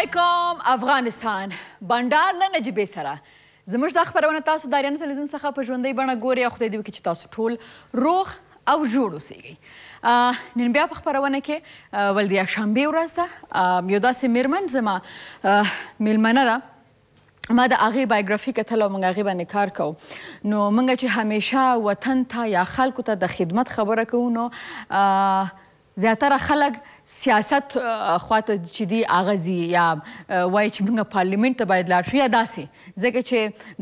علیکم افغانستان بنډار له نجیبې سره زموږ دا خپرونه تاسو د اریانا تلویزیون څخه په ژوندۍ بڼه ګورئ او خدای دې وکړي چې تاسو ټول روغ او جوړ اوسئ. نن بیا په خپرونه کې ول د یکشنبې ورځ ده. یو داسې میرمن زما میلمنه ده. ما د هغې بایوګرافي کتله او موږ هغې باندې کار کوو. نو موږ چې همیشه وطن ته یا خلکو ته د خدمت خبره کوو نو زیاتره خلک سیاست خواته چې دي هغه ځي یا وایي چې موږ پارلیمنټ ته باید لاړ شو یا داسې ځکه چې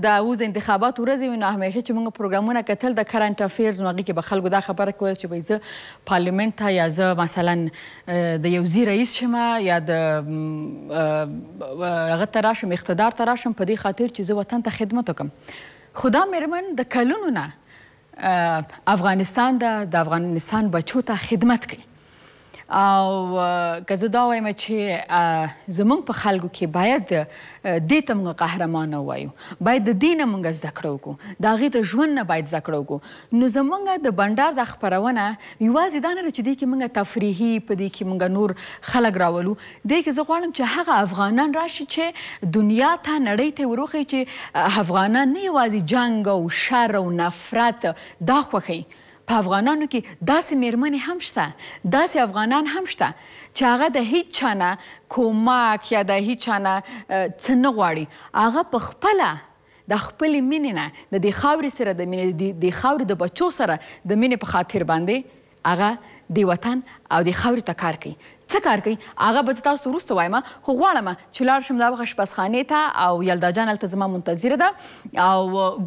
د اوس د انتخاباتو ورځې وي نو همیشه چې موږ پروګرامونه کتل د کرنټ افیرز نو هغې کې به خلکو دا خبره کوله چې وایي زه پارلیمنټ ته یا زه مثلا د یو ځي رئیس شم یا د هغه ته راشم اقتدار ته راشم په دې خاطر چې زه وطن ته خدمت وکړم. خو دا میرمن د کلونو نه افغانستان د افغانستان بچو ته خدمت کوي او که زه دا وایم چې زموږ په خلکو کې باید دې ته موږ قهرمانه ووایو باید د دې نه موږ زده کړه وکړو د هغې د ژوند نه باید زده کړه وکړو نو زموږ د بنډار دا خپرونه یوازې دا نه ده چې دې کې موږ تفریحي په دې کې موږ نور خلک راولو دې کې زه غواړم چې هغه افغانان راشي چې دنیا ته نړۍ ته وروښیي چې افغانان نه یوازې جنګ او شر او نفرت دا خوښوي په افغانانو کې داسې میرمنې هم شته داسې افغانان هم شته چې هغه د هیڅ چا نه کومک یا د هیڅ چا نه څه نه غواړي هغه په خپله د خپلې مینې نه د دې خاورې سره د مینې د خاورې د بچو سره د مینې په خاطر باندې هغه د وطن او د خاورې ته کار کوي. څه کار کوي هغه به زه تاسو وروسته وایم خو غواړم چې لاړ شم د هغه اشپزخانې ته او یلدا جان هلته زما منتظره ده او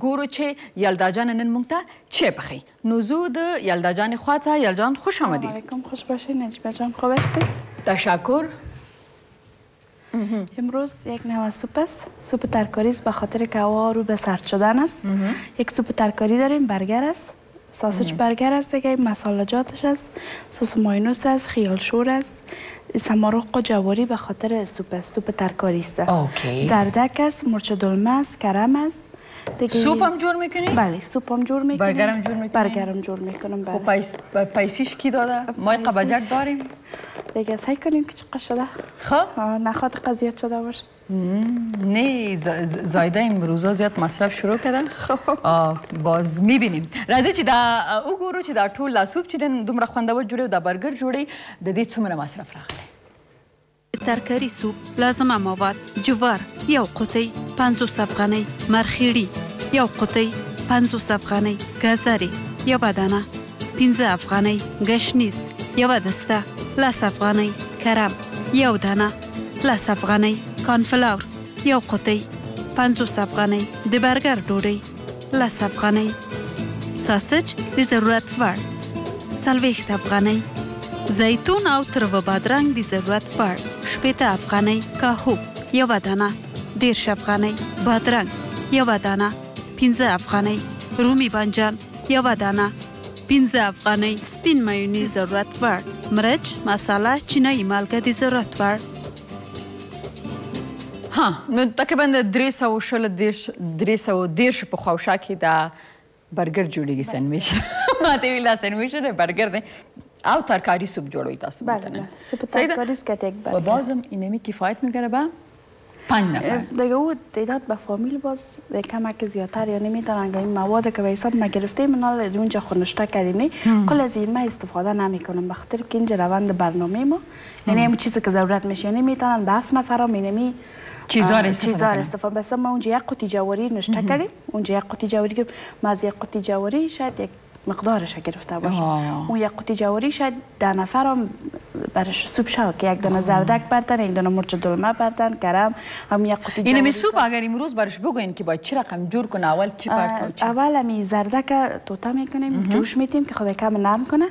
ګورو چې یلدا جان نن موږ ته چی پخوي. نو زو د یلدا جان خواته یلدا جان خوش آمدید. علیکم خوش باشید نجیبه جان خوب هستید؟ تشکر. امروز یک نوع سوپ است. سوپ ترکاری است به خاطر که هوا رو به سرد شدن است. یک سوپ ترکاری داریم برگر است. ساسج برگر است دیگه مسالجاتش است سس ماینوس است خیال شور است سمارق و جواری به خاطر سوپ است سوپ ترکاری است. زردک است مرچ دلمه است کرم است سوپ هم جور میکنی؟ بله سوپ هم جور میکنیم برگر هم جور میکنیم؟ برگر هم جور میکنم بله. خب پیسیش کی داده؟ ما قبجت داریم؟ دیگه سعی کنیم که چقدر شده خب؟ نخواد قضیت شده باشه نه زایده امروزا زیاد مصرف شروع کردن باز میبینیم راځئ چې دا وګورو چې دا ټول سوپ چې نن دومره خوندور جوړی او دا برګر جوړی د دې څومره مصرف راغلی. ترکاری سوپ لازمه مواد جوار یو قوطی 50 افغانۍ مرخیړي یو قوطی 50 افغانۍ ګازرې یو دانه 15 افغانۍ ګشنیز یو دسته 10 افغانۍ کرم یو دانه 10 افغانۍ کارنفلاور یو قوطی 50 افغانۍ د برګر ډوډۍ 10 افغانۍ ساسج د ضرورت وړ 40 افغانۍ زیتون او ترو بادرنګ د ضرورت وړ 80 افغانۍ کاهو یو دانه 10 افغانۍ بادرنګ یو دانه 15 افغانۍ رومي بانجان یو دانه 15 افغانۍ سپین مایونیز ضرورت وړ مرچ مساله چینی مالګه د ضرورت وړ. ها نو تقریبا د 310 په خواوشا کې دا برګر جوړیږي سینډویچ ماته ویلا سینډویچ نه برګر دی او ترکاری سوپ جوړوي تاسو. بله سوپ ترکاری است که یک برگر و بازم اینمی کفایت میکنه به 5 نفر دیگه او تعداد به فامیل باز کمک زیادتر یا نمیتونن که این مواد که به حساب ما گرفتیم من اونجا خونشته کردیم نه کل از این ما استفاده نمیکنم به خاطر که اینجا روند برنامه ما یعنی همون چیزی که ضرورت میشه نمیتونن به 7 نفر اینمی چیزا استفاده بس ما اونجا یک قوطی جواری نشته کردیم اونجا یک قوطی جواری که ما از یک قوطی جواری شاید یک مقدارش گرفته باشه اون یک قوطی جواری شاید 10 نفر هم برش سوپ شود که یک دانه زردک بردن یک دانه مرچ دلمه بردن کرم هم یک قوطی جواری اینمی سوپ اگر امروز برش بگوین که باید چی رقم جور کنه اول چی پرت اول همی زردک توتا میکنیم جوش میتیم که خود کم نرم کنه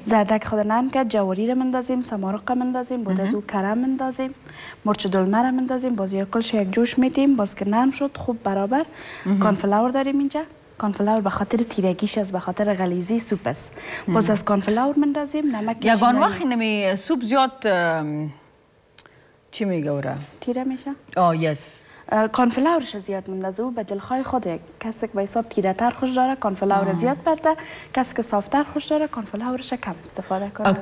زردک خود نرم کرد جواری رو مندازیم سمارق مندازیم بعد از او کرم مندازیم مرچ دلمه رو مندازیم باز کلش یک جوش میتیم باز که نرم شد خوب برابر کارنفلاور داریم اینجا کارنفلاور به خاطر تیرگیش است به خاطر غلیظی سوپ است باز از کارنفلاور مندازیم نمک یگان وقت اینمی سوپ زیاد چی میگه ورا تیره میشه یس کانفلاورش زیاد مونده از او به دلخواه خوده. کسی که به حساب تیره تر خوش داره کانفلاور زیاد برده، کسی که صافتر خوش داره کانفلاورش کم استفاده کنه.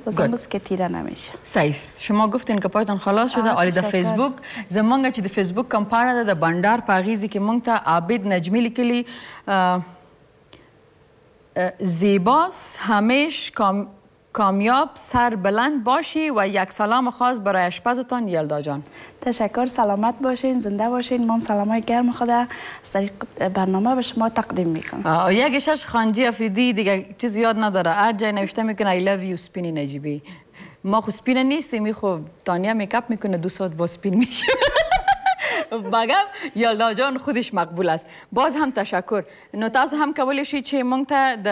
بس که تیره نمیشه. صحیح. شما گفتین که پایتون خلاص شده. عالی. د فیسبوک زمونږ چې د فیسبوک کمپاین ده د بنډار په هغې کې مونږ ته عابد نجمي لیکلي زیباس همیش کامیاب سر بلند باشی و یک سلام خاص برای اشپزتان یلدا جان. تشکر. سلامت باشین، زنده باشین. ما سلامای گرم خود از طریق برنامه به شما تقدیم میکنم. یکیشش خانجی افریدی دیگه چیز یاد نداره، هر جای نوشته میکنه I love you سپینی نجیبی. ما خو سپینه نیستیم، خو تانیا میکاپ میکنه 2 ساعت با سپین میشه. بگم یلدا جان خودش مقبول است. باز هم تشکر. نو تاسو هم کولی شئ چې موږ ته د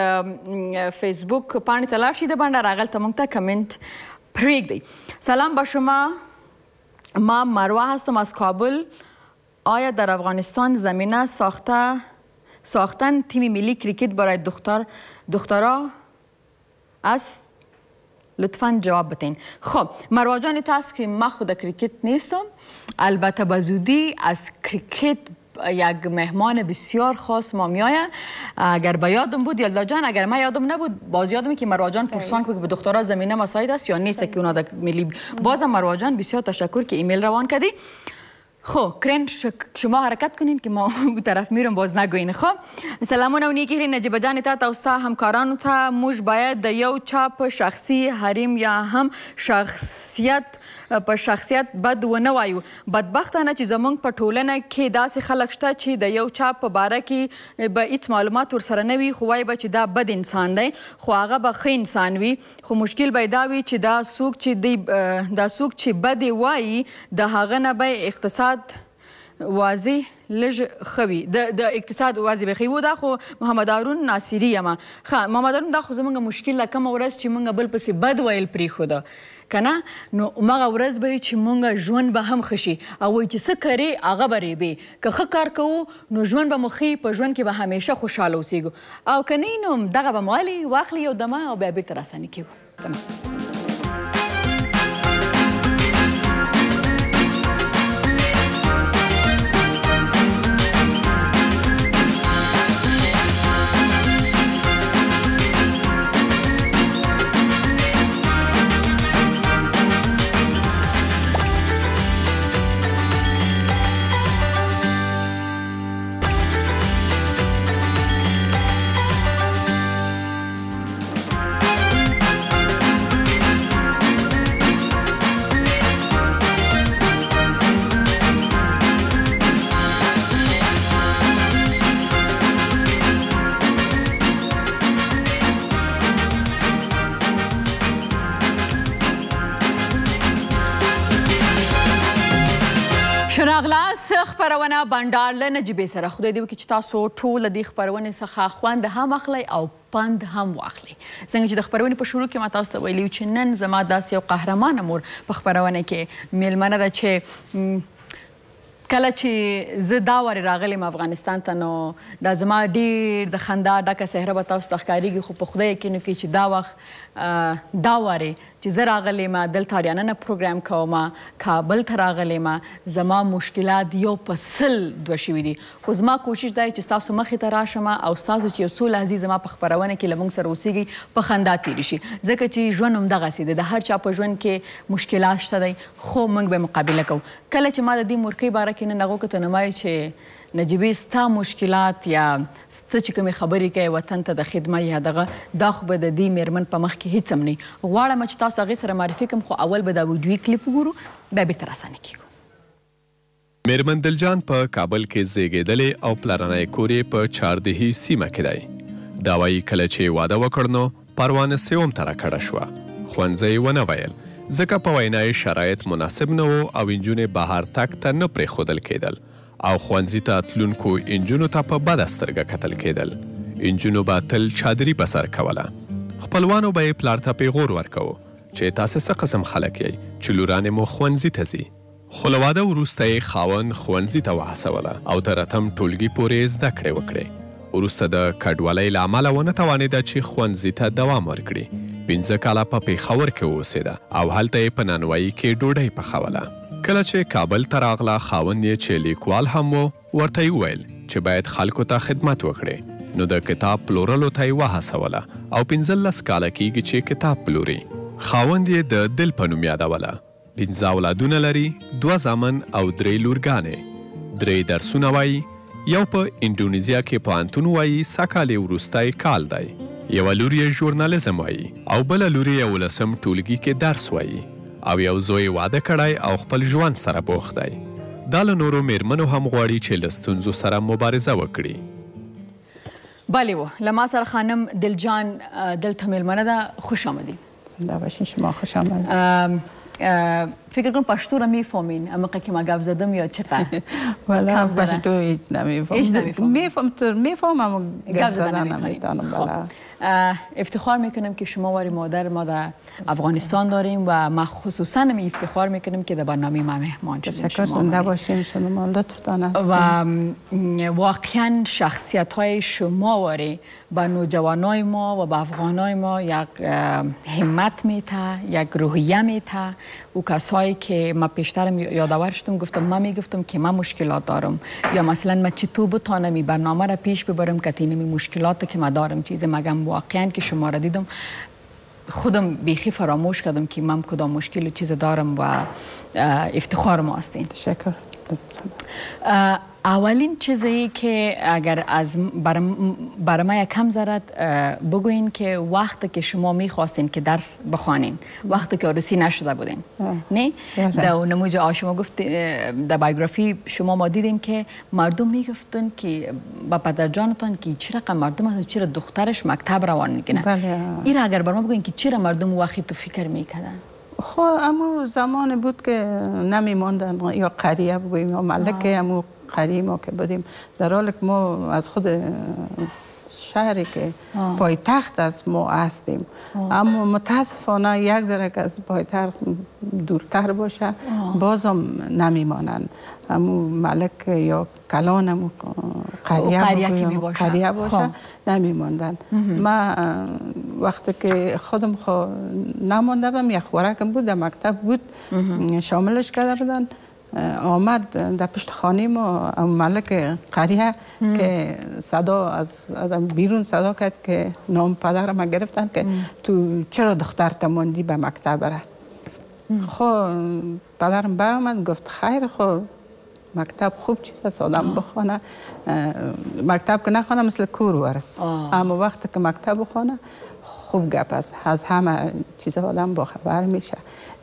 فیسبوک پاڼې ته لاړ شئ د بنډار هغلته موږ ته کمنت پرېږدئ. سلام به شما. ما مروه هستم از کابل. آیا در افغانستان زمینه ساختن تیم ملی کریکت برای دخترها است؟ لطفا جواب بتین. خب مروه جان تو هست که ما خود کریکت نیستم، البته به زودی از کریکت یک مهمان بسیار خاص ما میآید. اگر به یادم بود یلدا جان، اگر من یادم نبود باز یادم که مروه جان پرسان که به دخترها زمینه مساعد است یا نیست که اونا در ملی. بازم مروه جان بسیار تشکر که ایمیل روان کردی. خب کرن شما حرکت کنین که ما به طرف میرم باز نگوین. خب سلامون و نیکی نجیبه جان تا توستا همکارانو تا موج باید د یو چا په شخصي حریم یا هم شخصیت په شخصیت بد ونه وایو. بدبختانه چې زمونږ په ټولنه کې داسې خلک شته چې د یو چا په باره کې به هیڅ معلومات ورسره نه وي، خو وایي به چې دا بد انسان دی، خو هغه به ښه انسان وي. خو مشکل به دا وي چې دا څوک چې بدې وایي د هغه نه به اقتصاد واضح لږ ښه وي، د اقتصاد واضح به ښه وي. دا خو محمد هارون ناصري یم. ښه محمد هارون دا خو زموږ مشکل ده، کومه ورځ چې موږ بل پسې بد ویل پرېښوده که نه، نو همغه ورځ به وي چې موږ ژوند به هم ښه شي. او وایي چې څه کرې هغه به ریبې. که ښه کار کوو نو ژوند به مو ښه، په ژوند کې به همیشه خوشحاله اوسېږو، او که نه نو دغه به مو واخلي یو دمه او بیا بېرته راساني کېږو. راغلاست خپرونه بنډار له نجیبې سره. خدای دې وکړي چې تاسو ټول د دې خپرونې څخه خوند هم اخلئ او پند هم واخلئ. څنګه چې د خپرونې په شروع کې ما تاسو ته ویلي چې نن زما داسې یو قهرمانه مور په خپرونه کې میلمنه ده چې کله چې زه دا وارې راغلم افغانستان ته، نو دا زما ډېر د خندا ډکه څهره به تاسو ته ښکارېږي، خو په خدای یقین وکړي چې دا وخت دا وارې چې زه راغلم دلته اریانا نه پروګرام کوم، کابل ته راغلم، زما مشکلات یو په 100 شوي دي، خو زما کوشش دا چې ستاسو مخې ته راشم او ستاسو چې یو څو لحظې زما په خپرونه کې له موږ سره اوسېږئ په خندا تېرې شي، ځکه چې ژوند همدغسې دی، د هر چا په ژوند کې مشکلات شته دی، خو موږ به مقابله کوو. کله چې ما د دې مورکۍ باره کې نن هغو کته نو ما چې نجیبې ستا مشکلات یا ته چې کومې خبرې کوې وطن ته د خدمت یا دغه دا خو به د دې مېرمن په مخ کې هېڅ هم نه وي. غواړم چې تاسو هغې سره معرفي کړم، خو اول به دا ویډیوي کلیپ وګورو بیا بېرته راسانه کېږو. مېرمن دلجان په کابل کې زیږېدلې او پلرنی کور یې په چاردهي سیمه کې دی. دا وایي کله چې واده وکړ نو پروانه سوم ته راکډه شوه. ښوونځی ونه ویل ځکه په وینا یې شرایط مناسب نه و او نجونې بهر تګ ته نه پرېښودل کېدل او ښوونځي ته تلونکو نجونو ته په بده سترګه کتل کېدل. نجونو به تل چادري په سر کوله. خپلوانو به یې پلار ته پیغور ورکوو چې تاسې څه قسم خلک یئ چې لورانې مو ښوونځي ته ځي. خو له واده وروسته یې خاوند ښوونځي ته وهڅوله او تر اتم ټولګي پورې زده کړې وکړې. وروسته د کډوالۍ له امله ونه توانېده چې ښوونځي ته دوام ورکړي. 15 کاله په پېښور کې اوسېده او هلته یې په نانوایي کې ډوډۍ پخوله. کله چې کابل ته راغله خاوند یې چې لیکوال هم و ورته یې وویل چې باید خلکو ته خدمت وکړي. نو د کتاب پلورلو ته یې وهڅوله او 15 کاله کېږي چې کتاب پلوري. خاوند یې د دل په نوم یادوله. 15 اولادونه لري، 2 زامن او 3 لورګانې. 3 درسونه وایي، یو په انډونیزیا کې پوهنتون وایي، سږ کال وروستی کال دی. یوه لور یې ژورنالیزم وایي او بله لور یې 11 ټولګي کې درس وایي او یو زوی واده کړی او خپل ژوند سره بوخت دی. دا له نورو میرمنو هم غواړي چې له ستونزو سره مبارزه وکړي. بله و له ما سره خانم دلجان دلته میلمنه ده. خوش آمدید. زنده باشین. شما خوش آمدید. فکر کنم پشتو را میفهمین اما که ما گپ زدم یا چقدر؟ والا پشتو هیچ نمیفهم. میفهمم اما گپ زدن نمیتونم. افتخار میکنم که شما واری مادر ما در افغانستان داریم و ما خصوصا افتخار میکنم که در برنامه ما مهمان شدیم. تشکر. زنده باشین. شما لطفتان هستین. و واقعا شخصیت های شما واری با نوجوانای ما و با افغانای ما یک همت میته، یک روحیه میته. و کسایی که ما پیشتر یادآور شدم گفتم من میگفتم که من مشکلات دارم یا مثلا من چطور بتونم این برنامه را پیش ببرم که تینمی مشکلات که من دارم چیز مگم واقعا که شما را دیدم خودم بیخی فراموش کردم که من کدام مشکل و چیز دارم و افتخار ما هستین. تشکر. اولین چیزی که اگر از برای ما یکم زرد بگوین که وقتی که شما میخواستین که درس بخوانین وقتی که عروسی نشده بودین نه؟ در نموج شما گفت در بایوگرافی شما ما دیدیم که مردم میگفتن که با پدر جانتان که چرا مردم از چرا دخترش مکتب روان میکنه. بله. این را اگر بر ما بگوین که چرا مردم وقتی تو فکر میکردن؟ خب امو زمان بود که نمیماندن یا قریه بگوییم یا ملکه امو قریه ما که بودیم در حال که ما از خود شهری که پایتخت از ما هستیم اما متاسفانه یک ذره که از پایتخت دورتر باشه بازم نمیمانند. امو ملک یا کلان امو قریه باشه نمیماندن. ما وقتی که خودم نمانده بودم یک خوراکم بود در مکتب بود شاملش کرده بودن آمد در پشت خانه ما ملک قریه که صدا از بیرون صدا کرد که نام پدرم گرفتن که تو چرا دخترت ماندی به مکتب بره. خب پدرم برآمد گفت خیر خب مکتب خوب چیز است آدم بخونه مکتب که نخونه مثل کور ورس اما وقتی که مکتب بخونه خوب گپ است از همه چیز آدم باخبر میشه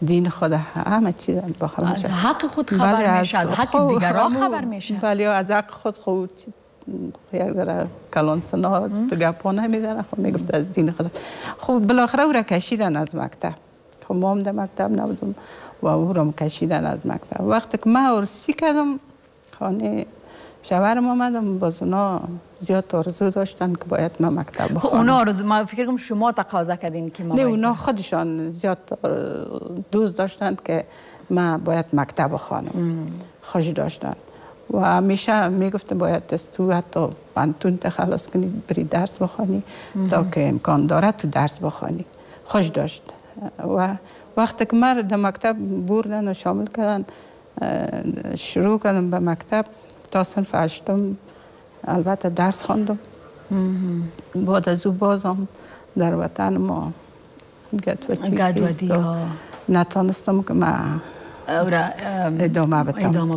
دین خود همه چیز باخبر میشه از حق خود خبر میشه از حق دیگران خبر میشه بله از حق خود خود یک ذره کلان سنا تو گپا نمیزنه خب میگفت از دین خود خب بالاخره او را کشیدن از مکتب. خب ما هم در مکتب نبودم و او را کشیدن از مکتب. وقتی که من عرسی کردم خانه شوهرم آمدم باز اونا زیاد آرزو داشتن که باید من مکتب بخوانم. اونا آرزو ما فکر کنم شما تقاضا کردین که ما نه اونا خودشان زیاد دوست داشتن که من باید مکتب بخوانم. خوش داشتن و همیشه میگفتم باید تو حتی پانتون تخلص کنی بری درس بخوانی تا که امکان داره تو درس بخوانی. خوش داشت و وقتی که من در مکتب بردن و شامل کردن شروع کردم به مکتب تا صنف 8 البته درس خواندم. بعد از او بازم در وطن ما گدودی نتونستم که من ادامه بتم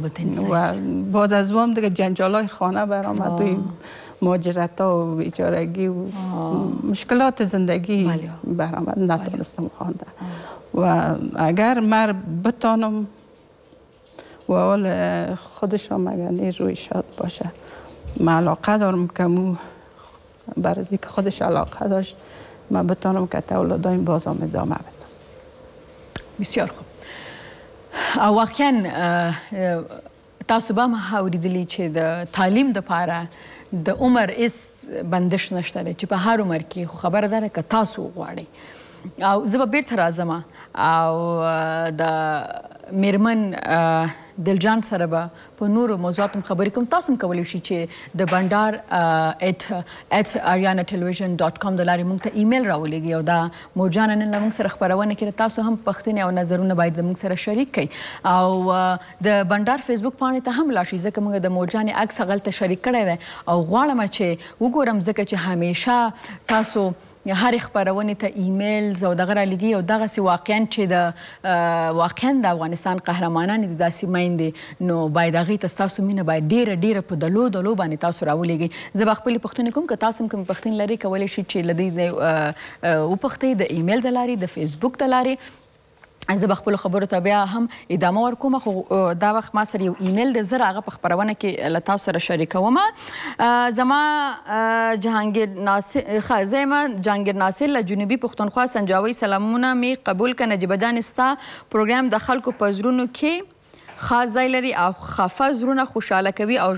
و بعد از او هم دیگه جنجالای خانه برآمد و مهاجرت ها و بیچارگی و مشکلات زندگی برآمد نتونستم خوانده و اگر من بتانم و اول خودش هم اگر روی شاد باشه من علاقه دارم که مو برای که خودش علاقه داشت من بتانم که اولادایم بازم ادامه بدم. بسیار خوب. واقعا تاسو به ما اوریدلی چې د تعلیم دپاره د عمر هیڅ بندش نشته چې په هر عمر کې خو خبره ده که تاسو غواړئ او زه به بیرته راځم او د میرمن دلجان سره به په نورو موضوعاتو خبرې کوم. تاسو هم کولی شئ چې د بنډار @arianatelevision.com د لارې موږ ته ایمیل راولېږئ او دا مورجانه نن له موږ سره خپرونه کړې. تاسو هم پوښتنې او نظرونه باید د موږ سره شریک کړئ او د بنډار فیسبوک پاڼې ته هم لاړ شئ ځکه موږ د مورجانې عکس هغلته شریک کړی دی او غواړم چې وګورم ځکه چې همیشه تاسو هرې خپرونې ته ایمیلز او دغه رالیږي او دغسې واقعا چې واقعا د افغانستان قهرمانانې دي داسې میندې نو باید هغې ته ستاسو مینه باید ډېره ډېره په دلو باندې تاسو راولېږئ. زه به خپلې پوښتنې کوم که تاسو هم کومې پوښتنې لرئ کولی شئ چې له دې وپوښتئ د ایمیل د لارې د فیسبوک د لارې. زه به خپلو خبرو ته بیا هم ادامه ورکوم خو دا وخت ما سره یو ایمیل دی زه هغه په خپرونه کې له تاسو سره شریکوم. زما جهانگیر ناصر له جنوبي پښتونخوا سنجاوي سلامونه می قبول که نجیبه جان ستا پروګرام د خلکو په زړونو کې خاص ځای لري او خفه زړونه خوشحاله کوي او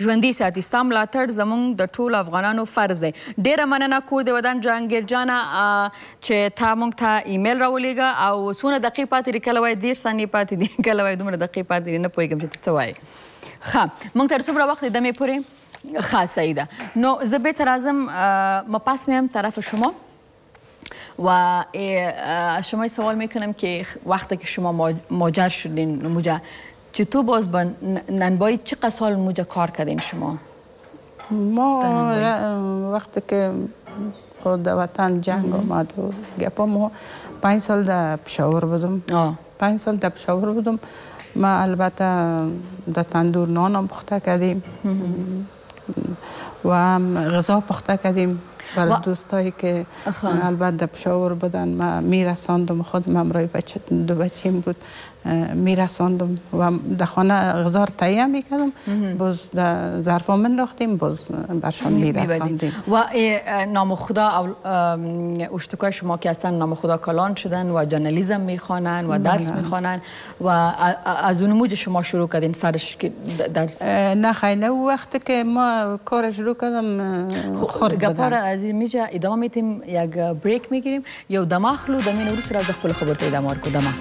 ژوندي ساتي. ستا ملاتړ زموږ د ټولو افغانانو فرض دی. ډېره مننه کور د ودان جهانګیر جانه چې تا موږ ته ایمیل راولېږه او څونه دقیقې پاتې دي کله وایي 10 ثانیې پاتې دي کله وایي دومره دقیقې پاتې دي نه پوهېږم چې ته څه وایې. ښه موږ تر څومره وخت د دمې پورې ښه صحیح ده. نو زه بیرته راځم مپاس میم طرف شما و شما سوال میکنم که وقتی که شما ماجر شدین موجه چطور باز با ننبایی چقدر سال موجه کار کردین شما؟ ما وقتی که خود وطن جنگ آمد و گپا ما 5 سال در پشاور بودم 5 سال در پشاور بودم. ما البته در تندور نانم پخته کردیم و هم غذا پخته کردیم برای دوستایی که البته در پشاور بودن. ما میرساندم خودم همراه دو بچیم بود میرساندم و در خانه غذا رو تهیه میکردم باز در ظرفا منداختیم باز برشان میرساندیم. و نام خدا اشتکای شما که هستن نام خدا کلان شدن و جرنالیسم میخوانن و درس میخوانن و از اون موج شما شروع کردین سرش درس؟ نه خیلی نه وقتی که ما کار شروع کردم خود گپار از این میجا ادامه میتیم یک بریک میگیریم یا دماغلو دمین روز را از خپل خبرت ادامه ورکو دما.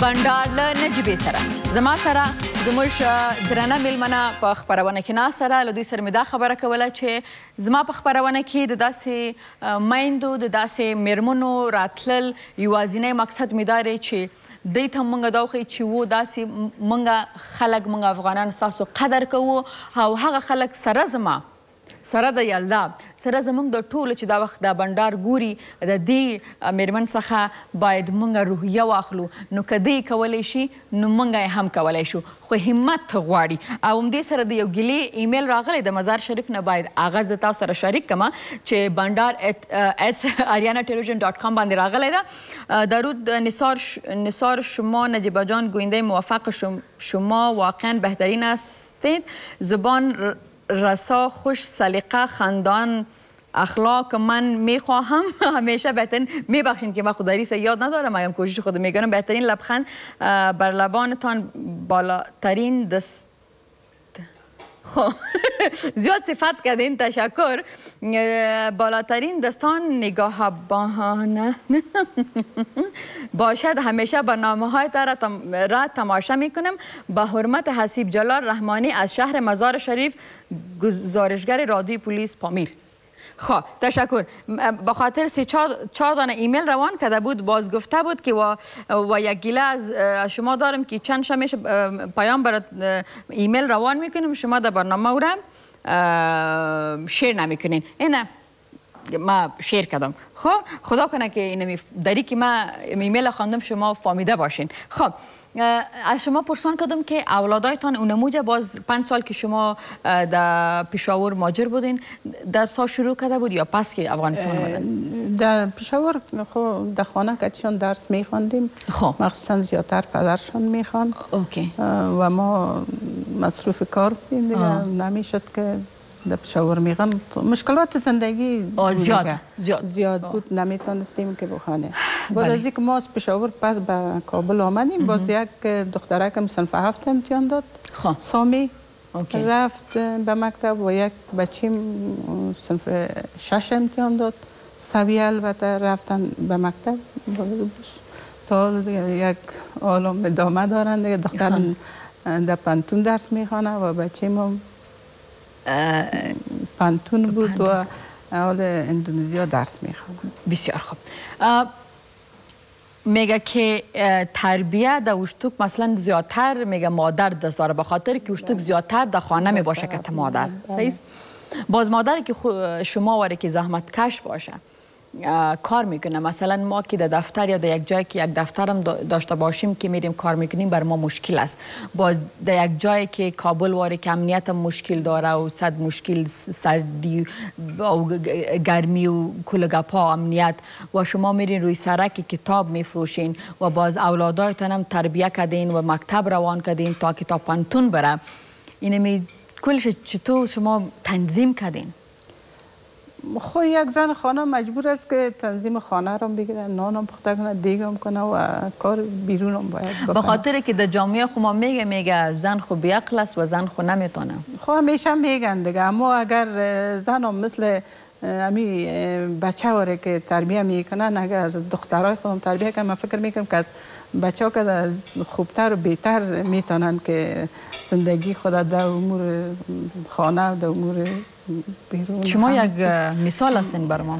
بنډار له نجیبې سره زما سره زموږ درنه میلمنه په خپرونه کې ناست سره له دوی سره مې دا خبره کوله چې زما په خپرونه کې د داسې میندو د داسې میرمنو راتلل یوازینی مقصد مې دا دی چې دوی ته موږ دا وښیو چې و داسې موږ خلک موږ افغانان ستاسو قدر کوو او هغه خلک سره زما سره د یالله سره زموږ د ټولو چې دا وخت د بنډار ګوري د دې میرمن څخه باید موږ روحیه واخلو نو که دوی کولی شي نو موږ یې هم کولی شو خو همت غواړي او همدې سره د یو ګیلې ایمیل راغلی د مزار شریف نه باید هغه زه تاسو سره شریک کړم چې بنډار @arianatelevision.com باندې راغلی ده. درود نثار شما نجیبه جان گوینده موفق شما واقعا بهترین هستید. زبان رسا خوش سلیقه خندان اخلاق من میخواهم همیشه بهترین میبخشین که من خودداری یاد ندارم ایم کوشش خود میکنم بهترین لبخند بر لبانتان بالاترین دست خب زیاد صفت کردین تشکر. بالاترین دستان نگاهبانانه باشد. همیشه برنامه های را تماشا میکنم. به حرمت حسیب جلال رحمانی از شهر مزار شریف گزارشگر رادیوی پلیس پامیر. خب تشکر. به خاطر 4 دانه ایمیل روان کرده بود باز گفته بود که و یک گیله از شما دارم که چند شمیش پیام برات ایمیل روان میکنیم شما در برنامه او را شیر نمیکنین. اینه ما شیر کردم. خب خدا کنه که این دری که ما ایمیل خواندم شما فهمیده باشین. خب از شما پرسان کردم که اولادایتان اونموجه باز 5 سال که شما در پشاور ماجر بودین درس ها شروع کرده بود یا پس که افغانستان بودین؟ در پشاور خب در خانه کتشان درس میخواندیم. خب مخصوصا زیادتر پدرشان میخوان. اوکی. و ما مصروف کار بودیم دیگه نمیشد که در پشاور میخوان. مشکلات زندگی زیاد بود نمیتونستیم که بخوانیم. بعد از اینکه ما از پشاور پس به کابل آمدیم باز یک دختره که صنف 7 امتحان داد سامی رفت به مکتب و یک بچیم صنف 6 امتحان داد سویه البته رفتن به مکتب تا یک عالم ادامه دارن دیگه. دختر در پانتون درس میخوانه و بچیم پانتون بود و حال اندونزیا درس میخوانه. بسیار خوب. میگه که تربیه در اوشتوک مثلا زیادتر میگه مادر دست داره به خاطر که اوشتوک زیادتر در خانه میباشه که مادر. صحیح؟ باز مادری که شما واره که زحمت کش باشه کار میکنه. مثلا ما که در دفتر یا در یک جایی که یک دفترم داشته باشیم که میریم کار میکنیم بر ما مشکل است. باز در یک جایی که کابل واره که امنیت مشکل داره و صد مشکل سردی و گرمی و کلگپا امنیت و شما میرین روی سرک کتاب میفروشین و باز اولادایتان هم تربیه کردین و مکتب روان کردین تا کتاب پانتون بره. اینمی کلش چطور شما تنظیم کردین؟ خب یک زن خانه مجبور است که تنظیم خانه رو بگیره، نانم پخته کنه، دیگم کنه و کار بیرونم باید بکنه. به خاطر که در جامعه خو ما میگه زن خو بیعقل است و زن خو نمیتونه. خب همیشه میگن دیگه. اما اگر زنم مثل امی بچه واره که تربیه میکنن اگر دخترای خودم تربیه کنن من فکر میکنم که از بچه ها که خوبتر و بهتر میتونن که زندگی خود در امور خانه و در امور بیرون. شما یک مثال هستین بر ما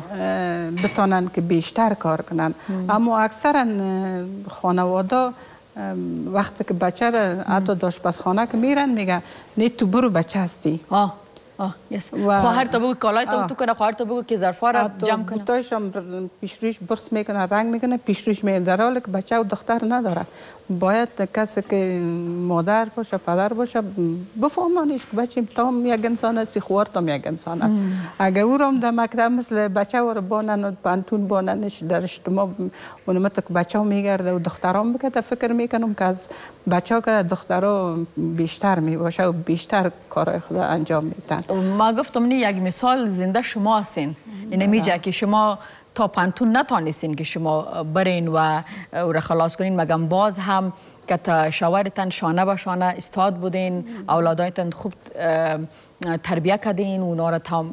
بتونن که بیشتر کار کنن. اما اکثرا خانواده وقتی که بچه را حتی آشپزخانه که میرن میگن نه تو برو بچه هستی. خواهر تا بگو کالای تو کنه، خواهر تا بگو که ظرفا را جمع کنه. بوتایش هم پیشرویش برس میکنه، رنگ میکنه، پیشرویش میره، در حالی که بچه و دختر نداره. باید کسی که مادر باشه پدر باشه بفهمانش که بچه تام یک انسان است، خوار تام یک انسان است. اگر او را در مکتب مثل بچه و بانن و پانتون باننش در اجتماع اونمت که بچه میگرده و دخترام بکده فکر میکنم که از بچه که دخترها بیشتر میباشه و بیشتر کارهای خود انجام میدن. ما گفتم نه یک مثال زنده شما هستین. این میگه که شما تا پانتون نتانستین که شما برین و او خلاص کنین، مگم باز هم که تا شوهرتان شانه به شانه استاد بودین، اولادایتان خوب تربیه کردین، اونا را تا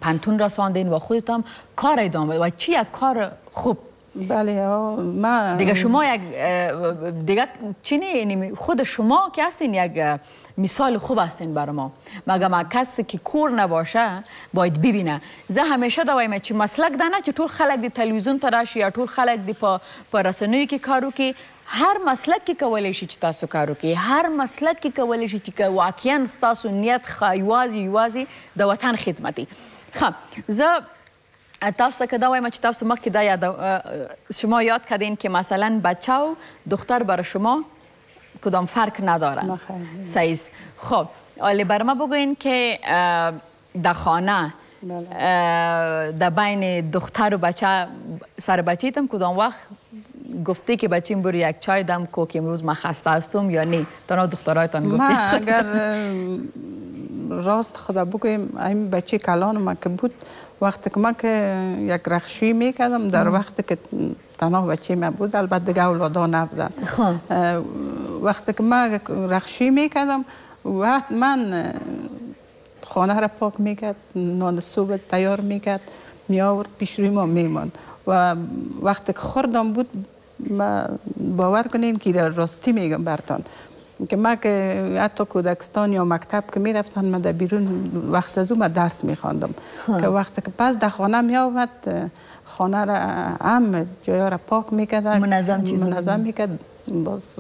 پانتون رساندین و خودتان کار ادامه و چی یک کار خوب. بله ما دیگه شما یک دیگه چی نه خود شما که هستین یک مثال خوب هستین برای ما. مگه کسی که کور نباشه باید ببینه. زه همیشه دوایم چی مسلک دانه چی طول خلق دی تلویزیون تراش یا طول خلق دی پا رسنوی که کارو که هر مسلک که کولی شي چې تاسو کارو کې، هر مسلک کې کولی شي چې واقعا تاسو نیت یوازې د وطن خدمتي. خب زه تاسو که دا وایم چې تاسو مخکې دا شما یاد کردین که مثلا بچه و دختر برای شما کدام فرق نداره. صحیح. خب ولی برای ما بگوین که در خانه در بین دختر و بچه سر بچه ایتم کدام وقت گفته که بچیم برو یک چای دم کو که امروز من خسته هستم یا نه؟ تنها دخترایتان گفته؟ ما اگر راست خدا بگویم این بچه کلان ما که بود وقتی که من که یک رخشویی میکردم در وقتی که تنها بچه من بود البته دیگه اولادا نبودن. وقتی که من رخشویی میکردم وقت من خانه را پاک میکرد، نان صبح تیار میکرد، میآورد پیش روی ما میماند و وقتی که خوردم بود باور کنین که راستی میگم برتان که ما که حتی کودکستان یا مکتب که میرفتن من در بیرون وقت از اون درس میخواندم که وقتی که پس در خانه می آمد خانه را هم جایا را پاک میکرد منظم میکرد. باز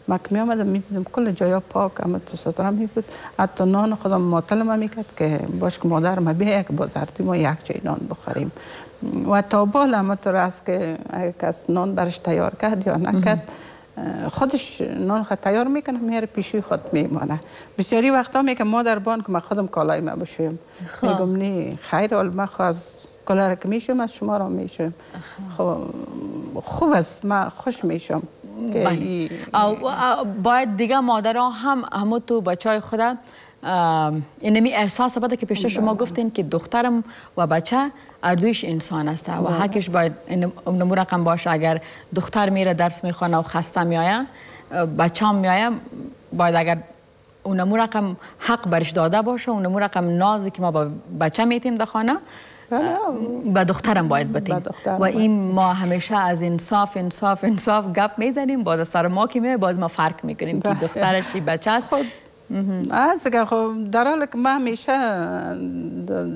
ما که می آمدم میدیدم کل جایا پاک اما تو ستاره می بود. حتی نان خودم ماطل ما میکرد که باش که مادر ما بیا که بازاردیم و یک جای نان بخوریم و تا بال اما تو راست که اگه کس نان برش تیار کرد یا نکرد خودش نان خود تیار میکنه میاره پیشی خود میمانه. بسیاری وقتا میگه مادر بان که من خودم کالای ما بشویم میگم نه خیر حال من از کالا را که میشم از شما را میشم. خب خوب است من خوش میشم. باید دیگه مادرها هم تو بچه خود اینمی احساس بده که پیشتر شما گفتین که دخترم و بچه اردویش انسان است و حقش باید نمو رقم باشه. اگر دختر میره درس میخوانه و خسته میایه بچه هم میایه باید اگر اونمو رقم حق برش داده باشه اونمو رقم نازی که ما با بچه میتیم در خانه با دخترم باید بتیم و این ما همیشه از انصاف انصاف انصاف گپ میزنیم باز سر ما که میایه باز ما فرق میکنیم که دخترشی بچه است. از که خب در حال که من همیشه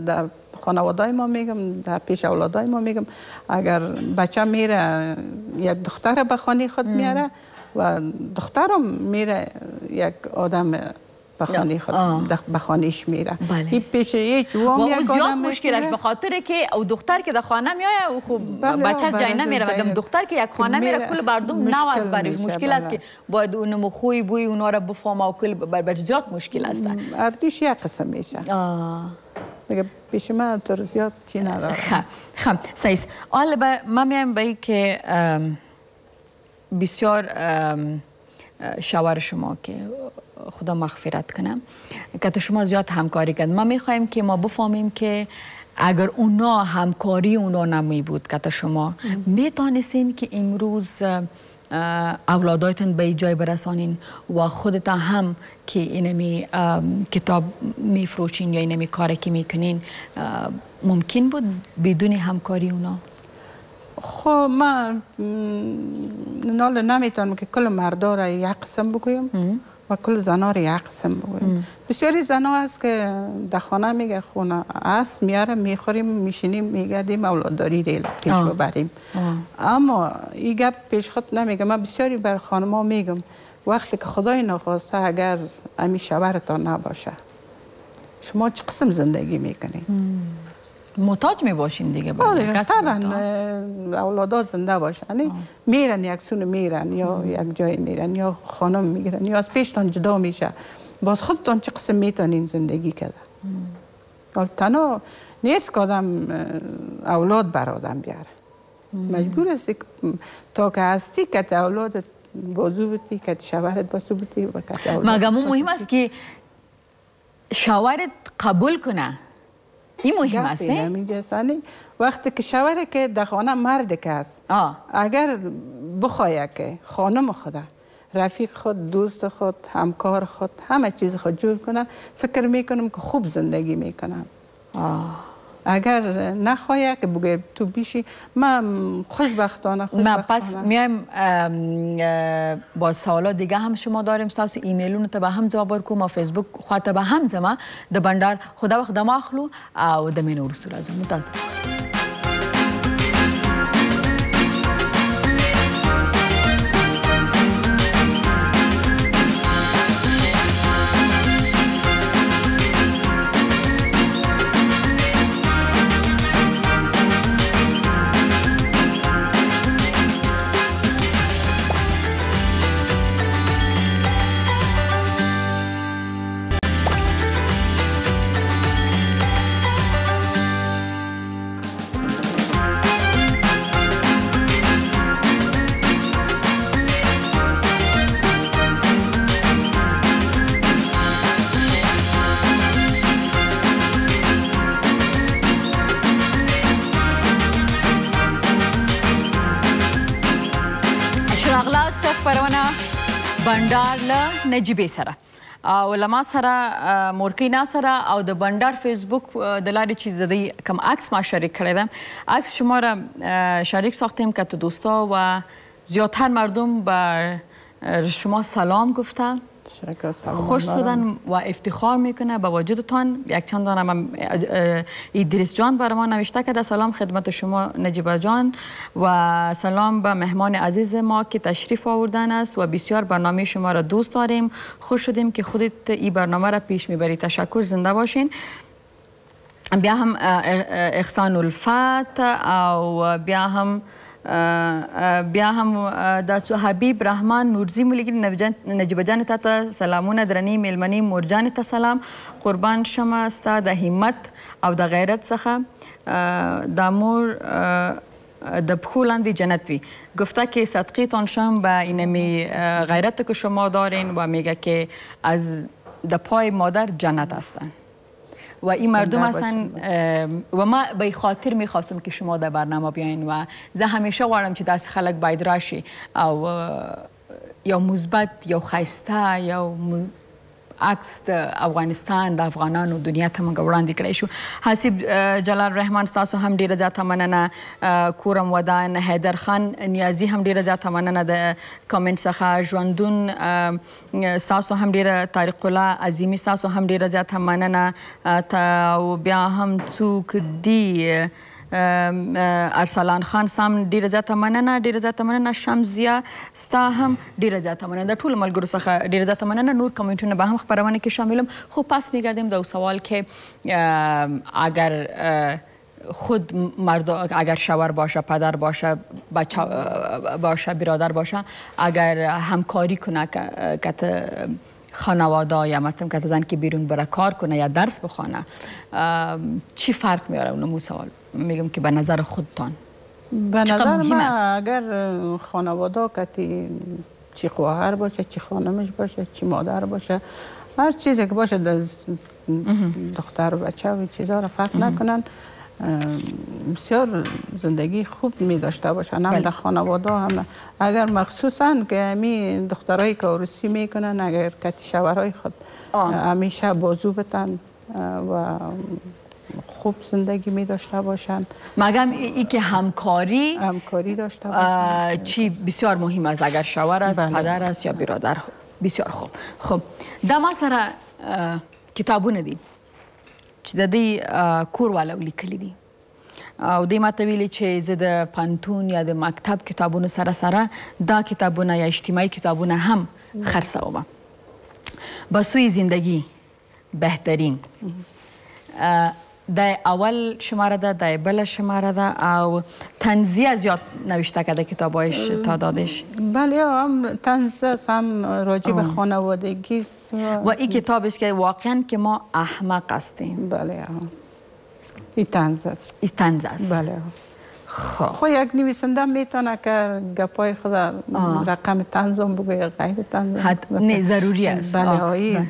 در خانوادای ما میگم در پیش اولادای ما میگم اگر بچه میره یک دختر به خانه خود میاره و دخترم میره یک آدم به خانه خود به خانهش میره. این پیش هیچ وام یک آدم مشکلش به خاطر که او دختر که در خانه میایه خب بچه جای نمیره و دختر که یک خانه میره کل بردم نو از برای مشکل است که باید اونم خوی بوی اونا را بفهمه و کل بر زیاد مشکل است. اردوش یک قسم میشه. دیگه پیش من طور زیاد چی نداره. خب سعیس حالا من میام به این که بسیار شوهر شما که خدا مغفرت کنم که شما زیاد همکاری کرد. ما میخوایم که ما بفهمیم که اگر اونا همکاری اونا نمی بود که شما میتونستین که امروز اولادایتون به جای برسانین و خودتان هم که اینمی کتاب میفروشین یا اینمی کاری که میکنین ممکن بود بدون همکاری اونا؟ خب من نمیتونم که کل مردا را یک قسم بگویم و کل زنا را یک قسم بگویم. بسیاری زنا هست که در خانه میگه خونه است میاره میخوریم میشینیم میگردیم اولادداری ریل پیش ببریم. اما این گپ پیش خود نمیگم. من بسیاری بر خانما میگم وقتی که خدای نخواسته اگر امی شوهرتان نباشه شما چه قسم زندگی میکنید؟ محتاج می باشین دیگه. طبعا اولادا زنده باشن میرن یک سون میرن یا یک جای میرن یا خانم میگیرن یا از پیشتان جدا میشه باز خودتان چه قسم میتونین زندگی کرده. تنها نیست که آدم اولاد بر آدم بیاره مجبور است تا که هستی که اولادت بازو بودی که شوهرت بازو بودی و که اولاد مگه مهم است که شوهرت قبول کنه. این مهم است نه؟ وقتی که شوهر که در خانه مرد که است اگر بخواه که خانم خود رفیق خود دوست خود همکار خود همه چیز خود جور کنه فکر میکنم که خوب زندگی میکنم. اگر نخواه که بگه تو بیشی من خوشبختانه من پس میایم با سوالات دیگه هم شما داریم ستاسو ایمیلونو ته به هم جواب ورکوم او فیسبوک خواته به هم زما د بندار خدا وخت دما اخلو او د مینور سره زمو تاسو بنډار له نجیبې سره او لما سره مورکینا سره او د بنډار فیسبوک د لارې چې زدی کم عکس ما شریک کردم عکس شما را شریک ساختیم که تو دوستا و زیادتر مردم به شما سلام گفتن خوش شدن و افتخار میکنه به وجودتان. یک چند دانم ادریس جان برای ما نوشته کرده سلام خدمت شما نجیبه جان و سلام به مهمان عزیز ما که تشریف آوردن است و بسیار برنامه شما را دوست داریم. خوش شدیم که خودت این برنامه را پیش میبری. تشکر، زنده باشین. بیا هم احسان الفت او بیا هم داتو حبیب رحمان نورزی ملګری نجیبه جان ته سلامونه درنې میلمنې مور جان ته سلام قربان شمه ستا د همت او د غیرت څخه د مور د پښو لاندې جنت وي. گفته که صدقیتان شم به اینمی غیرت که شما دارین و میگه که از د پای مادر جنت هستن و این مردم هستن و ما به خاطر میخواستم که شما در برنامه بیاین و زه همیشه غواړم چې داسې خلک باید راشي او یو مثبت یو ښایسته یو عکس د افغانستان د افغانانو دنیا ته موږ وړاندې کړی شو. حسیب جلال رحمان ستاسو هم ډیره زیاته مننه. کورم ودان حیدر خان نیازي هم ډیره زیاته مننه د کامنټ څخه. ژوندون ستاسو هم ډیره. طارق الله عظیمي ستاسو هم ډیره زیاته مننه. او بیا هم څوک دی ارسلان خان سام ډیره زیاته مننه. ډیره زیاته مننه. شمزیه ستا هم ډیره زیاته مننه. د ټولو ملګرو څخه ډیره زیاته مننه. نور کامنټونه به هم خپرونه کې شاملم. خب پس میگردیم در سوال که اگر خود مرد اگر شوهر باشه پدر باشه بچه باشه برادر باشه اگر همکاری کنه که خانواده یا مثلا که زن که بیرون بره کار کنه یا درس بخونه چی فرق میاره؟ اونمو سوال میگم که به نظر خودتان به نظر من اگر خانواده که چی خواهر باشه چی خانمش باشه چی مادر باشه هر چیزی که باشه دختر و بچه و چیزا را فرق نکنن بسیار زندگی خوب می داشته باشن هم در خانواده هم اگر مخصوصا که همی دخترایی که عروسی میکنن اگر کتی شوهرای خود همیشه بازو بتن و خوب زندگی می داشته باشن. مگم ای که همکاری داشته باشن چی بسیار مهم است اگر شوهر است پدر است یا برادر. بسیار خوب. خب دا ما سره کتابونه دي چې د دې کور والو لیکلي دي او دوی ماته ویلي چې زه د پانتون یا د مکتب کتابونو سره سره دا کتابونه یا اجتماعي کتابونه هم خرڅوم. بسوی زندگی بهترین د اول شماره ده د بل شماره ده او طنزیه زیاد نوشته کرده کتابایش تعدادش. بله هم طنز هم راجع به خانوادگی و این کتابش که واقعا که ما احمق هستیم. بله این طنز است. این طنز است. بله خب یک نویسنده میتونه که گپای خود رقم طنزم بگه غیر طنز نه ضروری است. بله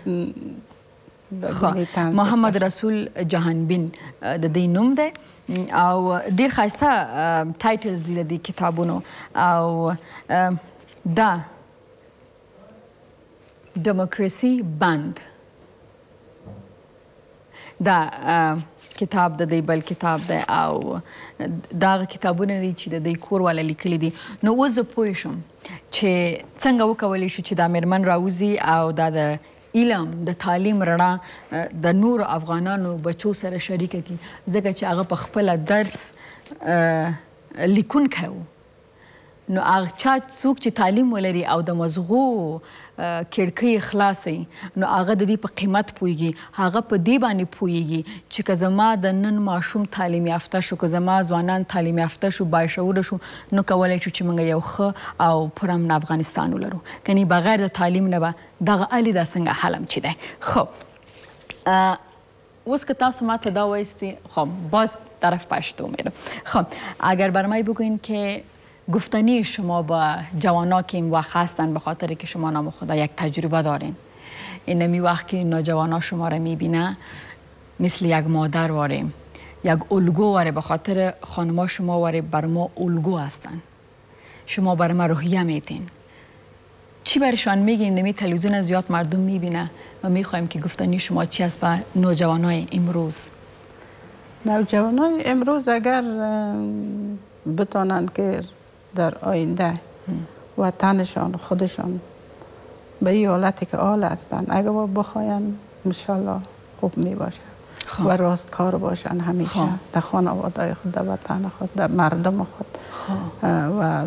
محمد رسول جهانبین د دې نوم دی او ډیر ښایسته ټایټلز دي د دې کتابونو او دا ډیموکراسي بند دا کتاب د دې بل کتاب دی او دا کتابونه دي چې د دې کور والا لیکلي دي. نو اوس زه پوه شم چې څنګه وکولی شو چې دا میرمن راوځي او دا د علم د تعلیم رڼا د نور افغانانو بچو سره شریکه کړي ځکه چې هغه په خپله درس لیکونکی و. نو هغه چا څوک چې تعلیم ولري او د مزغو کړکۍ خلاصوي نو هغه د دې په قیمت پوهیږي. هغه په دې باندې پوهیږي چې که زما د نن ماشوم تعلیم یافته شو که زما ځوانان تعلیم یافته شو باشعوره شو نو کولی شو چې موږ یو ښه او پرامن افغانستان ولرو. کنی بغیر د تعلیم نه به دغه الې دا څنګه حلم چې دی. خب اوس که تاسو ما ته دا وایستی خب باز طرف پشتو میرم. خب اگر برای بگوین که گفتنی شما با جوانا که این وقت هستن به خاطر که شما نام خدا یک تجربه دارین اینمی وقت که نوجوانا شما را میبینه مثل یک مادر واریم یک الگو واره به خاطر خانما شما واره بر ما الگو هستن. شما بر ما روحیه میتین چی برشان میگین؟ نمی تلویزیون زیاد مردم میبینه و میخوایم که گفتنی شما چی است با نوجوانای امروز؟ نوجوانای امروز اگر بتانند که در آینده وطنشان خودشان به این حالتی که آل هستن اگر بخواین انشالله خوب می باشن و راستکار باشن همیشه در خانواده خود، در وطن خود، در مردم خود. و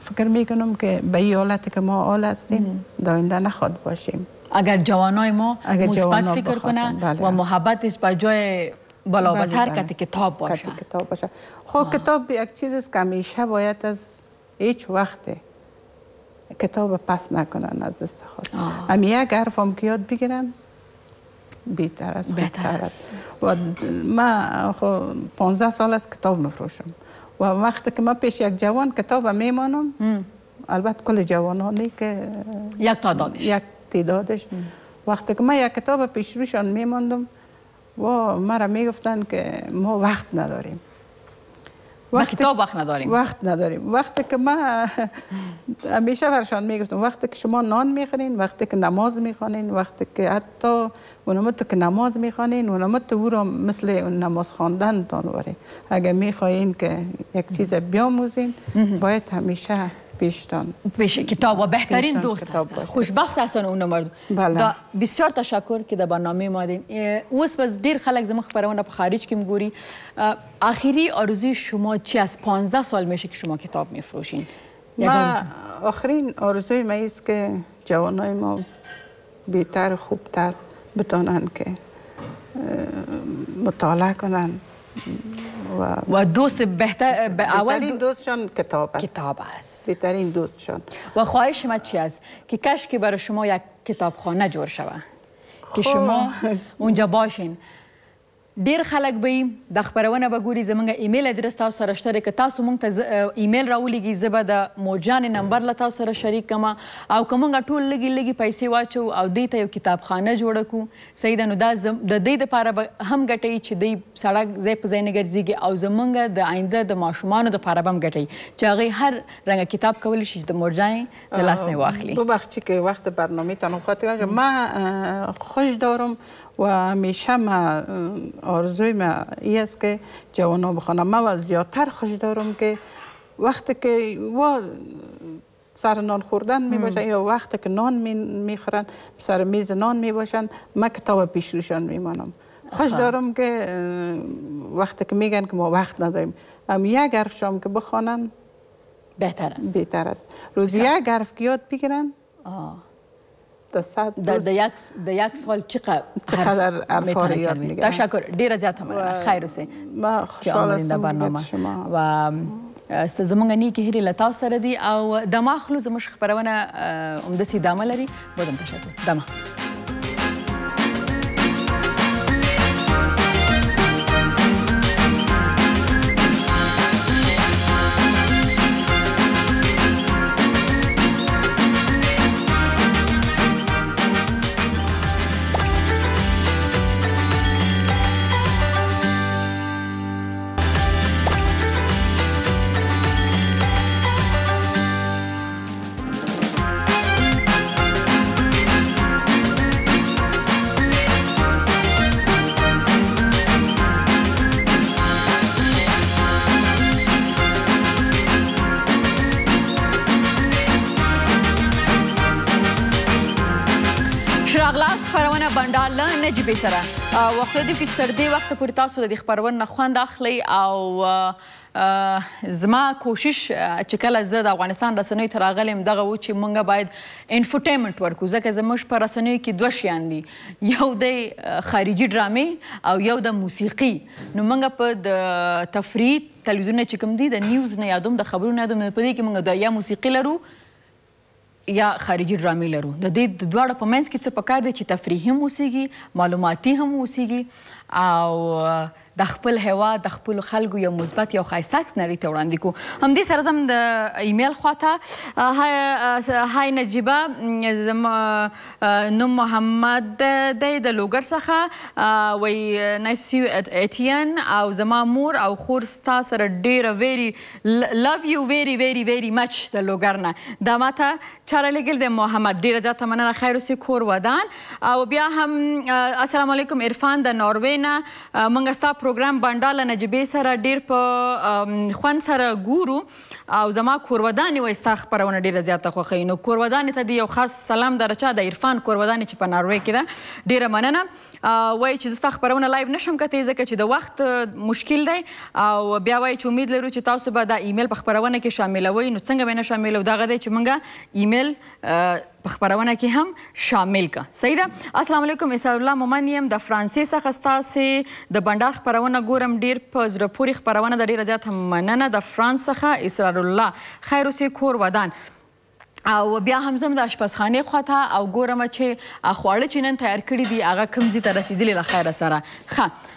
فکر میکنم که به این حالتی که ما آل هستیم در آینده نخواد باشیم. اگر جوانای ما مثبت فکر کنن و محبتش به جای بالابتر که کتاب باشه. خب کتاب یک چیز است که همیشه باید از هیچ وقت کتاب پس نکنن از دست خود. امی یک حرف هم که یاد بگیرن بهتر است، خوبتر است. و من 15 سال است کتاب مفروشم و وقتی که من پیش یک جوان کتاب میمانم، البته کل جوانانی که یک تعدادش وقتی که من یک کتاب پیش روشان میماندم و مرا میگفتن که ما وقت نداریم. کتاب وقت نداریم. وقتی که من همیشه برشان میگفتم وقتی که شما نان میخورین، وقتی که نماز میخوانین، وقتی که حتی اونمت که نماز میخوانین اونمت او را مثل نماز خواندن تان وره. اگر میخواین که یک چیز بیاموزین باید همیشه پیش کتاب و بهترین دوست هست. خوشبخت هستن اون مرد. بسیار تشکر که در برنامه ما دین. اوس بس دیر خلق زمان خبرونه په خارج کې مګوري. آخری آرزوی شما چی از 15 سال میشه که شما کتاب میفروشین؟ آخرین آرزوی ما است که جوانای ما بهتر خوبتر بتونن که مطالعه کنن و دوست بهترین دوستشان کتاب است. بهترین دوستشان. و خواهش ما چی است که کاش که برای شما یک کتابخانه جور شوه که شما اونجا باشین. ډیر خلک به د خبرونه به ګوري زمونږ ایمیل ادرس تاسو سره شته که تاسو مونږ ته ایمیل راولېږئ زه به د مورجانې نمبر له تاسو سره شریک کړم او که مونږ ټول لږې پیسې واچو او دې ته یو کتابخانه جوړه کړو صحیح ده نو دا د دې دپاره به هم ګټوي چې دوی سړک ځای په ځای نه ګرځېږي او زمونږ د آینده د ماشومانو دپاره به هم ګټوي چې هغوی هر رنګه کتاب کولی شي چې د مورجانې د لاس نه واخلي. ببخشید که وقت برنامه‌تان خاطر من خوش دارم و همیشه ما آرزوی ما این است که جوانا بخوانم. من زیادتر خوش دارم که وقتی که سر نان خوردن می باشن یا وقتی که نان میخورن سر میز نان می باشن من کتاب پیش روشان میمانم. خوش دارم که وقتی که میگن که ما وقت نداریم هم یک حرف شام که بخوانن بهتر است. روزی یک حرف که یاد بگیرن د یک سال چقدر حرفا یاد میگیرن. تشکر ډیره زیاته مننه. خیر اوسئ. ما خوشحال هستم شما و زمونږ نیکې هیلې له تاسو سره دي او دمه اخلو. زموږ خپرونه همداسې ادامه لري. بودم تشکر. دمه خبرونه بنډار له نجیبې سره وخت دی چې تر دې وخته پورې تاسو د دې خبرونو نه خوند اخلئ او زما کوشش چې کله زه د افغانستان رسنیو ته راغلی یم دغه و چې موږ باید انفوټینمنټ ورکړو ځکه زموږ په رسنیو کې دوه شیان دي یو دی خارجي ډرامې او یو د موسیقي. نو موږ په د تفریح تلویزیونونه چې کوم دي د نیوز نه یادوم د خبرونو نه یادوم په دې کې موږ د یا موسیقي لرو یا خارجي ډرامې لرو. د دې دواړو په منځ کې څه پکار دی چې تفریحي هم اوسیږي معلوماتي هم اوسیږي او د خپل هیواد د خپلو خلکو یو مثبت یو ښایسته عکس نړۍ ته وړاندې کړو. همدې سره زم د ایمیل خواته های نجیبه زما نوم محمد دی د لوګر څخه وایي نایس یو ایټین او زما مور او خور ستا سره ډېره ویری لو یو ویری ویری ویری مچ د لوګر نه دا ماته چاره لګل د محمد ډېره زیاته مننه. خیر اوسې کور ودان او بیا هم السلام علیکم عرفان د ناروې نه موږ ستا پروګرام بنډار له نجیبې سره ډېر په خوند سره ګورو او زما کورودانې وایي ستا خپرونه ډېره زیاته خوښوي. نو کورودانې ته د یو خاص سلام د رچا د عرفان کورودانې چې په ناروې کې ده ډېره مننه. وایي چې زه ستا خپرونه لایو نشم کتی ځکه چې د وخت مشکل دی او بیا وایي چې امید لرو چې تاسو به دا ایمیل په خپرونه کې شاملوئ. نو څنګه به نه شاملو؟ دغه دی چې موږ ایمیل په خپرونه کې هم شامل کا. صحیح ده. السلام علیکم. اسحاق الله مومن یم د فرانسې څخه ستاسې د بنډار خپرونه ګورم. ډېر په زړه پورې خپرونه ده. ډېره زیاته مننه. د فرانس څخه اسرار الله خیر اوسې کور ودان. او بیا هم زم د اشپزخانې خواته او ګورم چې خواړه چې نن تیار کړي دي هغه کوم ځای ته رسیدلي له خیره سره. ښه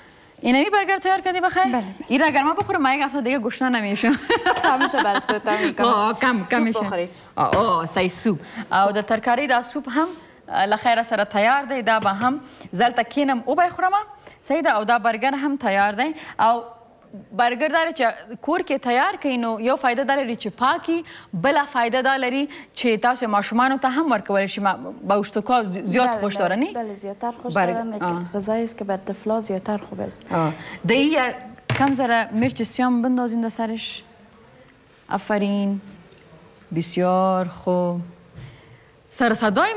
اینمی برگر تیار کردی بخیر؟ بله. این اگر ما بخورم من یک هفته دیگه گشنه نمیشم. کمشه برای تو کم میشه. سای سوپ. او د ترکاری دا سوپ هم لخیره سره تیار دی. دا به هم زلته کینم او بخورم. صحیح ده. او دا برگر هم تیار دی. او برگر داره چې کور کې تیار کړئ نو یو فایده دا لري چې پاکي، بله فایده دا لري چې تاسو ماشومانو ته هم ورکولی شي. باوشتکا زیاد خوش داره نی؟ بله زیادتر خوش دارن. غذایی است که بر طفلا زیادتر خوب است. دی کم ذره مرچ سیام بندازین در سرش. آفرین. بسیار خوب. سرصدای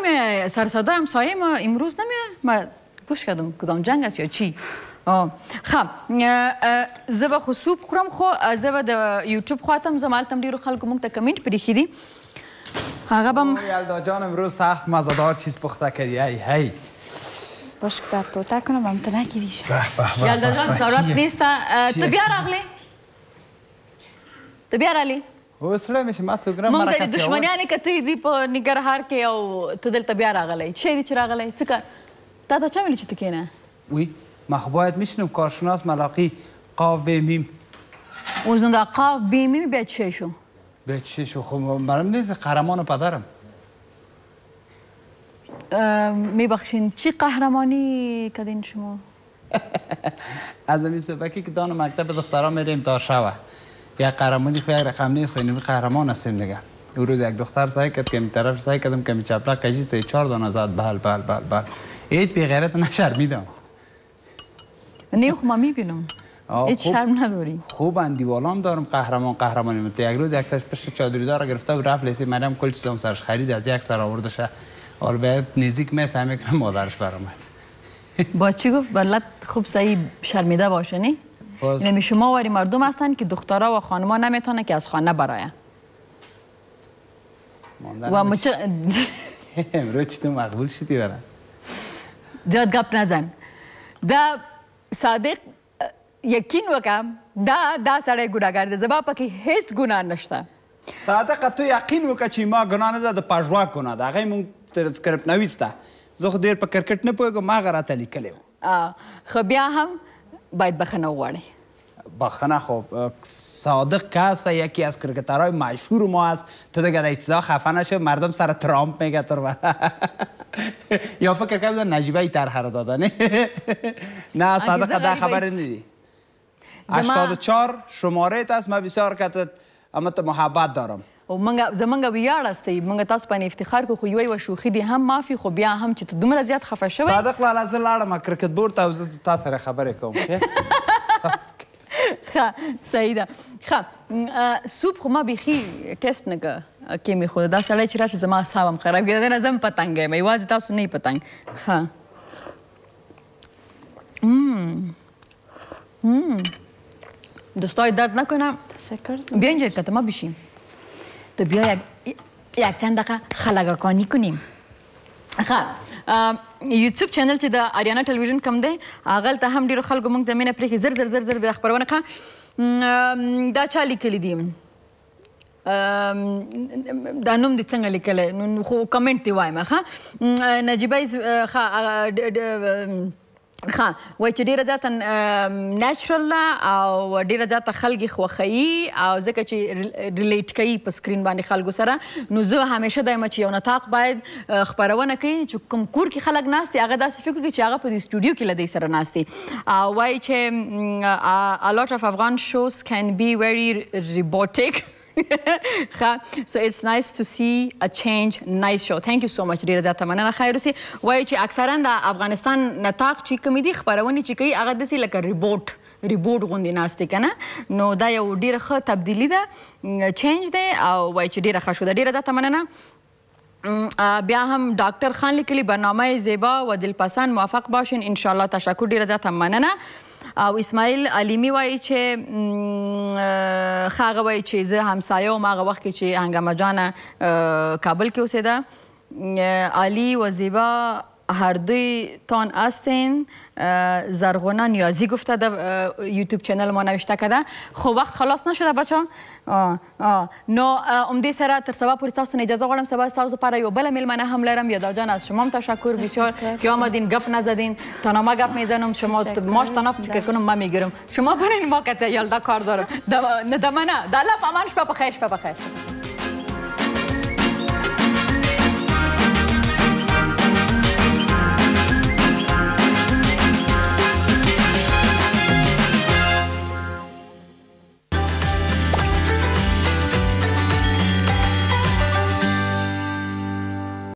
همسایه ما امروز نمیه؟ من گوش کردم کدام جنگ است یا چی؟ خب زه به خو سوپ خورم خو زه به د یوټیوب خواته زه مالته هم ډېرو خلکو موږ ته کمنټ پرېښي دي هغه به هم یلدا جان امروز سخت مزهدار چیز پخته کردی. هی باشه که در توته کنم هم تو نگیریش. یلدا جان ضرورت نیست. تو بیا راغلی؟ تو بیا راغلی؟ وسړی مې چې ما څوک ګرم موږ د دښمنیانې کتلي دي په ننګرهار کې او ته دلته بیا راغلی. چی دی چې راغلی؟ څه کار؟ تا ته چا ویلي چې ته کښېنه؟ وی ما خب باید میشنم کارشناس ملاقی قاف بیمیم. اوزون دا قاف بیمیم به چه شو؟ به چه شو؟ خب برام نیست قهرمان پدرم. میبخشین چی قهرمانی کردین شما؟ از امی صبحی که دانو مکتب دختران میریم تا شوه. یک قهرمانی خو یک رقم نیست، خو قهرمان هستیم دیگه. اون روز یک دختر سعی کرد که می طرف سعی کردم که می چپلک کشید 3-4 دانه زد. بل هیچ بی غیرت نشرمیدم. نه خب ما میبینم هیچ شرم نداری. خوب اندیوالام دارم قهرمانی مت. یک روز یک تاش پشت چادری دار گرفته و رفت لیسی منم کل چیزام سرش خرید از یک سر آوردش. حالا به نزدیک میس همه کنم مادرش برآمد. با چی گفت؟ بلد خوب صحیح شرمیده باشه نه؟ یعنی شما واری مردم هستن که دخترها و خانما نمیتونه که از خانه براین. و مچه امروز چی تو مقبول شدی برام؟ زیاد گپ نزن. دا صادق یقین وکم دا سړی ګناهګار دی. زما پکې هیڅ ګناه نشته. صادقه تو یقین وکړه چې ما ګناه نه ده، د پژواک ګناه ده. هغه موږ تر سکرپټ نویسته. زه خو ډېر په کرکټ نه پوهېږم، هغه راته لیکلی و. خو بیا هم باید بخښنه وغواړئ. بخښنه خب صادق کس یکی از کرکترهای مشهور ما است. تو دیگه در چیزا خفه نشه، مردم سر ترامپ میگه تو یا فکر کردم نجیبه طرح رو دادن. نه صادق ده خبر نداری. 84 شماره است. ما بسیار کتت اما تو محبت دارم. او زمونږ ویاړ استی. موږ تاسو باندې افتخار کوو. خو یوه شوخي دي هم معافي. خو بیا هم چې ته دومره زیات خفه شوی. صادق لاله زه لاړم کرکټ بورډ ته او زه تا سره خبرې کوم. ښه صحیح ده. ښه سوپ خو ما بیخي ټیسټ نه کې میخوده. دا سړی چې راشي زما اعصاب هم خراب کړي. نه زه هم پتنګ یم، یوازې تاسو نه یې پتنګ. ښه دوستای درد نکنم. بیا اینجا کتما بشیم. تو بیا یک چند دقیقه خلقاکانی کنیم. یوټیوب چینل چې د آریانا ټلویزیون کوم دی هغلته هم ډېرو خلکو موږ ته مینه پرېښي. زر زر زر زر د خپرونه ښه دا چا لیکلی دي؟ دا نوم دې څنګه لیکلی؟ خو کمنټ دې وایم. ښه نجیبې ښه وایي چې ډېره زیاته نیچرل ده او ډېره زیاته خلک یې خوښوي او ځکه چې ریلیټ کوي په سکرین باندې خلکو سره. نو زه همیشه دا یم چې یو نطاق باید خپرونه کوي چې کوم کور کې خلک ناست دي هغه داسې فکر کړي چې هغه په دې سټوډیو کې له دوی سره ناست دي. وایي چې a lot of Afghan shows can be very robotic. So it's nice to see a change. Nice show. Thank you so much. ډیره زیاته مننه. خیر اوسې. وایي چې اکثرا د افغانستان نطاق چې کومې دي خپرونې چې کوي هغه داسې لکه ریبوټ ریبورډ غوندې ناست دی که نه نو دا یو ډېره ښه تبدیلي ده چینج دی او وایي چې ډېره ښه شو ده ډېره زیاته مننه بیا هم ډاکټر خان لیکلي برنامه زیبا و دلپسند موفق باشین انشاءالله تشکر ډېره زیاته مننه او اسماعیل علیمی وایي چې ښه هغه وایي چې زه همسایه وم هغه وخت کې چې هنګامه جانه کابل کې اوسېده علی و زیبا هر دوی تان هستین زرغونه نیازی گفته در یوتیوب چینل ما نوشته کده خب وقت خلاص نشده بچه نو امده سره تر سبا پوری تاسو اجازه غواړم سبا تاسو لپاره یو بله میلمنه هم لرم یادا جان از شما تشکر بسیار که آمدین گپ نزدین تنها گپ میزنم شما ماش تنها فکر کنم من میگیرم شما برین ما که یالدا کار دارم ندمنه دلپ امان شپه بخیر